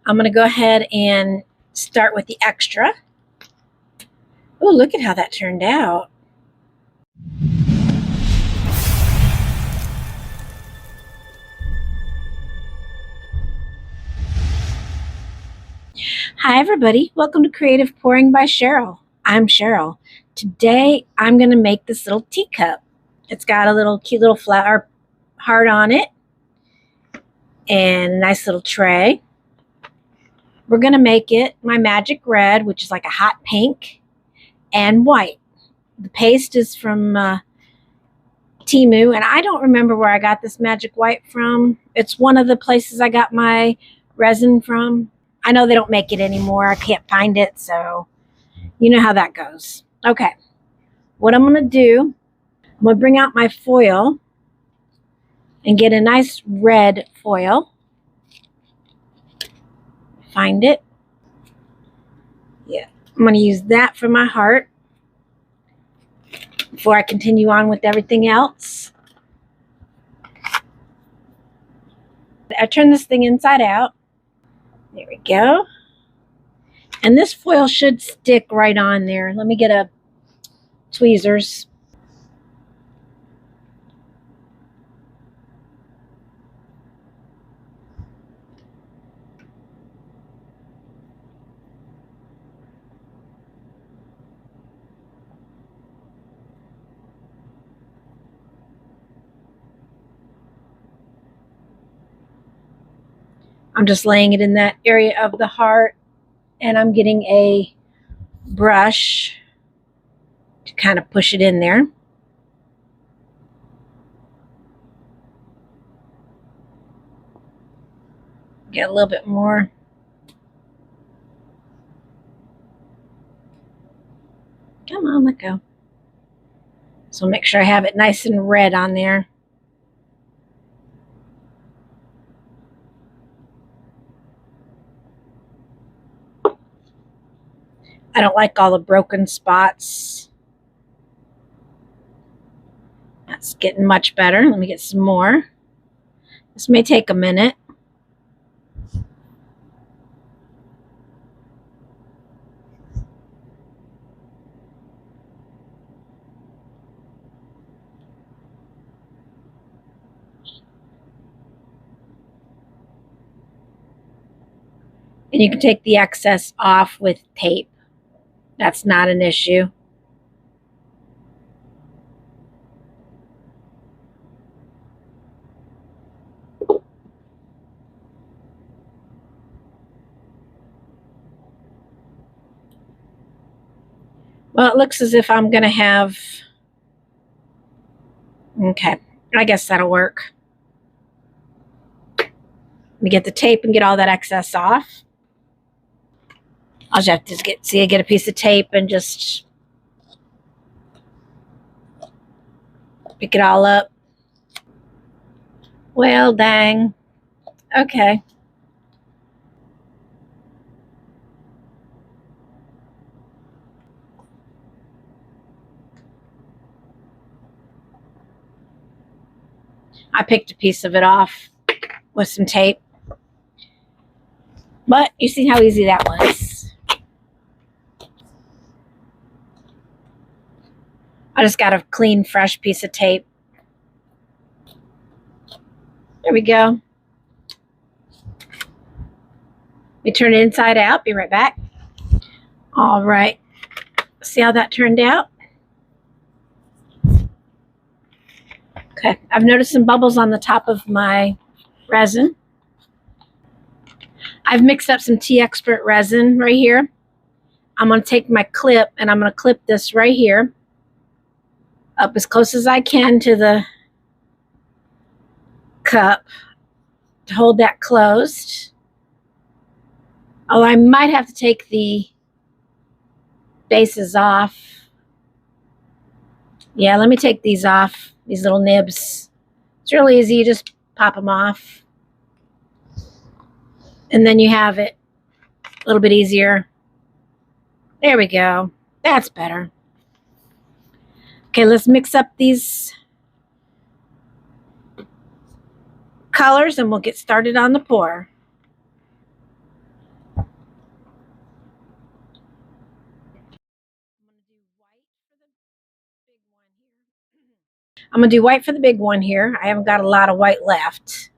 I'm going to go ahead and start with the extra. Oh, look at how that turned out. Hi everybody, welcome to Creative Pouring by Cheryl. I'm Cheryl. Today I'm going to make this little teacup. It's got a little cute little flower heart on it and a nice little tray. We're going to make it my magic red, which is like a hot pink, and white. The paste is from Temu, and I don't remember where I got this magic white from. It's one of the places I got my resin from. I know they don't make it anymore. I can't find it, so you know how that goes. Okay, what I'm going to do, I'm going to bring out my foil and get a nice red foil. Find it. Yeah, I'm going to use that for my heart before I continue on with everything else. I turn this thing inside out. There we go. And this foil should stick right on there. Let me get a tweezers. I'm just laying it in that area of the heart, and I'm getting a brush to kind of push it in there. Get a little bit more. Come on, let go. So make sure I have it nice and red on there. I don't like all the broken spots. That's getting much better. Let me get some more. This may take a minute. And you can take the excess off with tape. That's not an issue. Well, it looks as if I'm going to have... Okay, I guess that'll work. Let me get the tape and get all that excess off. I'll just have to get a piece of tape and just pick it all up. Well, dang. Okay. I picked a piece of it off with some tape. But you see how easy that was. I just got a clean, fresh piece of tape. There we go. We turn it inside out. Be right back. All right. See how that turned out? Okay. I've noticed some bubbles on the top of my resin. I've mixed up some Expert Resin right here. I'm going to take my clip and I'm going to clip this right here up as close as I can to the cup to hold that closed. Oh, I might have to take the bases off. Yeah, let me take these off, these little nibs. It's really easy, you just pop them off. And then you have it a little bit easier. There we go. That's better. Okay, let's mix up these colors and we'll get started on the pour. I'm going to do white for the big one here. I haven't got a lot of white left.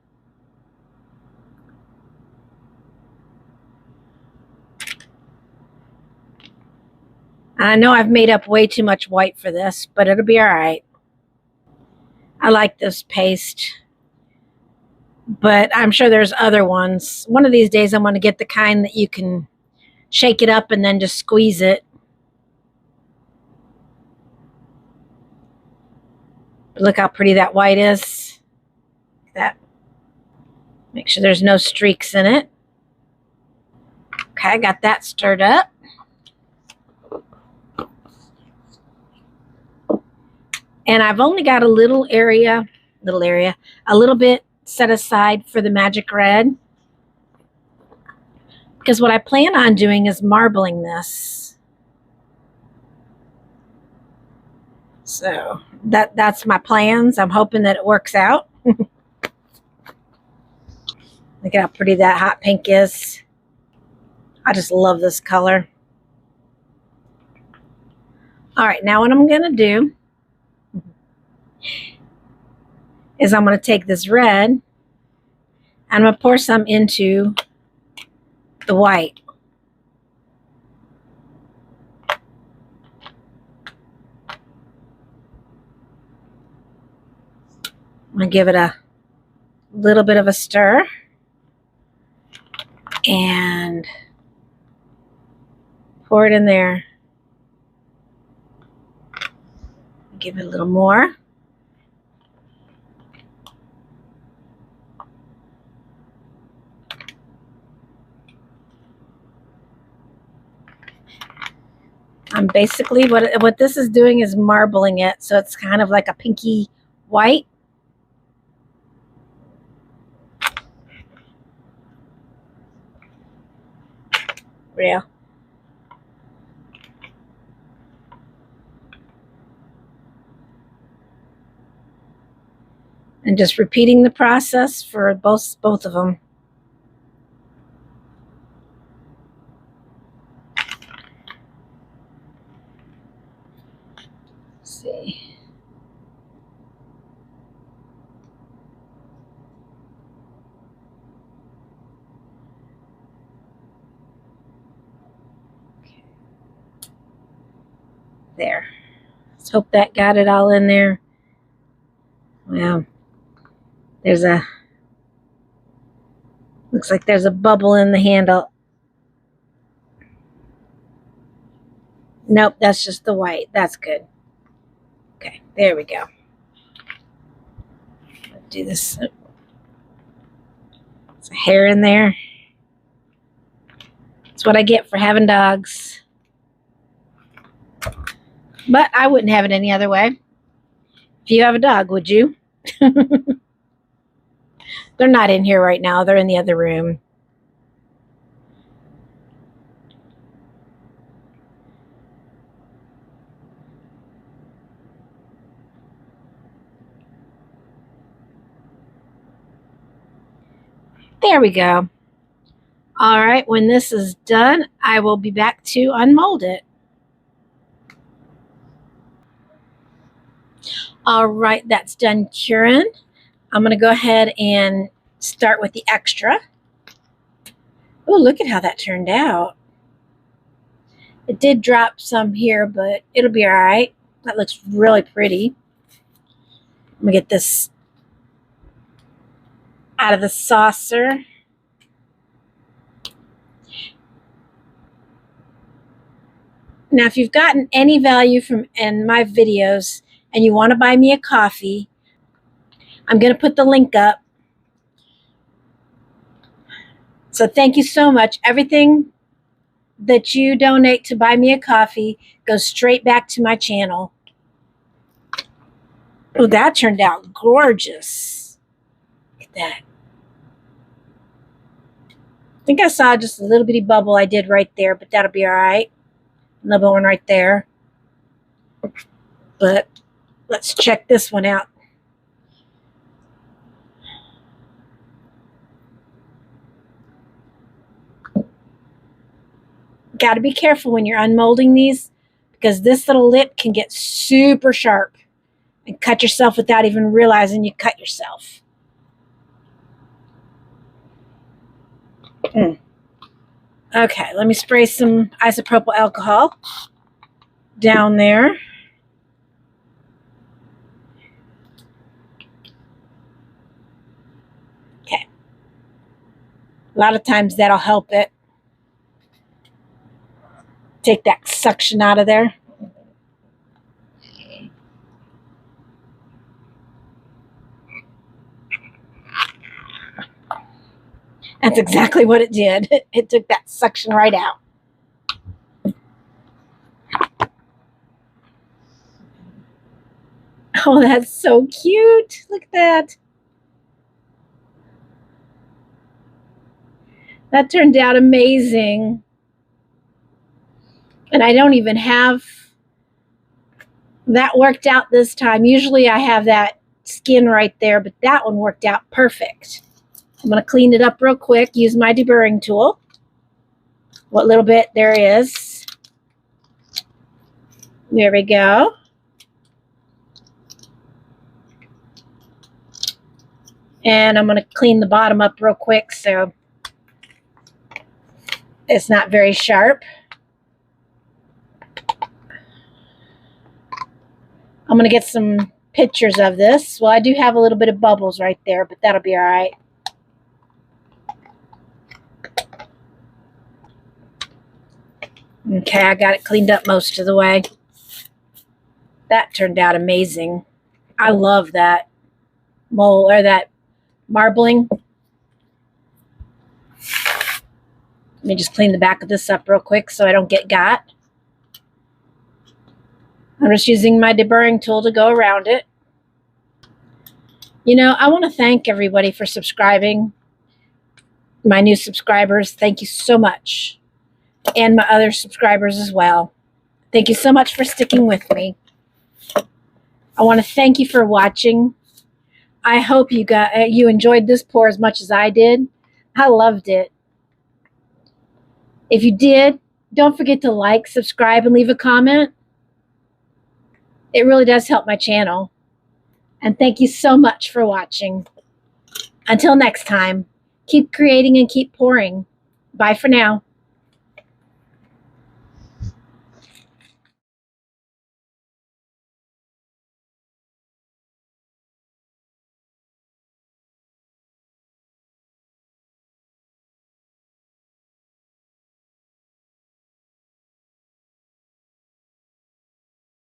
I know I've made up way too much white for this, but it'll be all right. I like this paste, but I'm sure there's other ones. One of these days I'm going to get the kind that you can shake it up and then just squeeze it. Look how pretty that white is. That. Make sure there's no streaks in it. Okay, I got that stirred up. And I've only got a little bit set aside for the magic red. Because what I plan on doing is marbling this. So that's my plans. I'm hoping that it works out. Look at how pretty that hot pink is. I just love this color. All right, now what I'm going to do is I'm going to take this red and I'm going to pour some into the white. I'm going to give it a little bit of a stir and pour it in there. Give it a little more. I'm basically, what this is doing is marbling it, so it's kind of like a pinky white. Real. And just repeating the process for both of them. Let's see. Okay. There. Let's hope that got it all in there. Wow. Looks like there's a bubble in the handle. Nope, that's just the white. That's good. Okay, there we go. Let's do this. There's a hair in there. That's what I get for having dogs. But I wouldn't have it any other way. If you have a dog, would you? They're not in here right now. They're in the other room. There we go. All right, when this is done, I will be back to unmold it. All right, that's done curing. I'm going to go ahead and start with the extra. Oh, look at how that turned out. It did drop some here, but it'll be all right. That looks really pretty. I'm going to get this out of the saucer. Now, if you've gotten any value from my videos and you want to buy me a coffee, I'm going to put the link up. So thank you so much. Everything that you donate to buy me a coffee goes straight back to my channel. Oh, that turned out gorgeous. Look at that. I think I saw just a little bitty bubble I did right there, but that'll be all right. Another one right there. But let's check this one out. Got to be careful when you're unmolding these because this little lip can get super sharp. and cut yourself without even realizing you cut yourself. Okay, let me spray some isopropyl alcohol down there. Okay. A lot of times that'll help it. Take that suction out of there. That's exactly what it did. It took that suction right out. Oh, that's so cute. Look at that. That turned out amazing. And I don't even have that worked out this time. Usually I have that skin right there, but that one worked out perfect. I'm going to clean it up real quick, use my deburring tool. What little bit there is. There we go. And I'm going to clean the bottom up real quick so it's not very sharp. I'm going to get some pictures of this. Well, I do have a little bit of bubbles right there, but that'll be all right. Okay, I got it cleaned up most of the way. That turned out amazing. I love that mold or that marbling. Let me just clean the back of this up real quick so I don't get got. I'm just using my deburring tool to go around it. You know, I want to thank everybody for subscribing. My new subscribers, thank you so much. And my other subscribers as well. Thank you so much for sticking with me. I want to thank you for watching. I hope you enjoyed this pour as much as I did. I loved it. If you did, don't forget to like, subscribe, and leave a comment. It really does help my channel. And thank you so much for watching. Until next time, keep creating and keep pouring. Bye for now.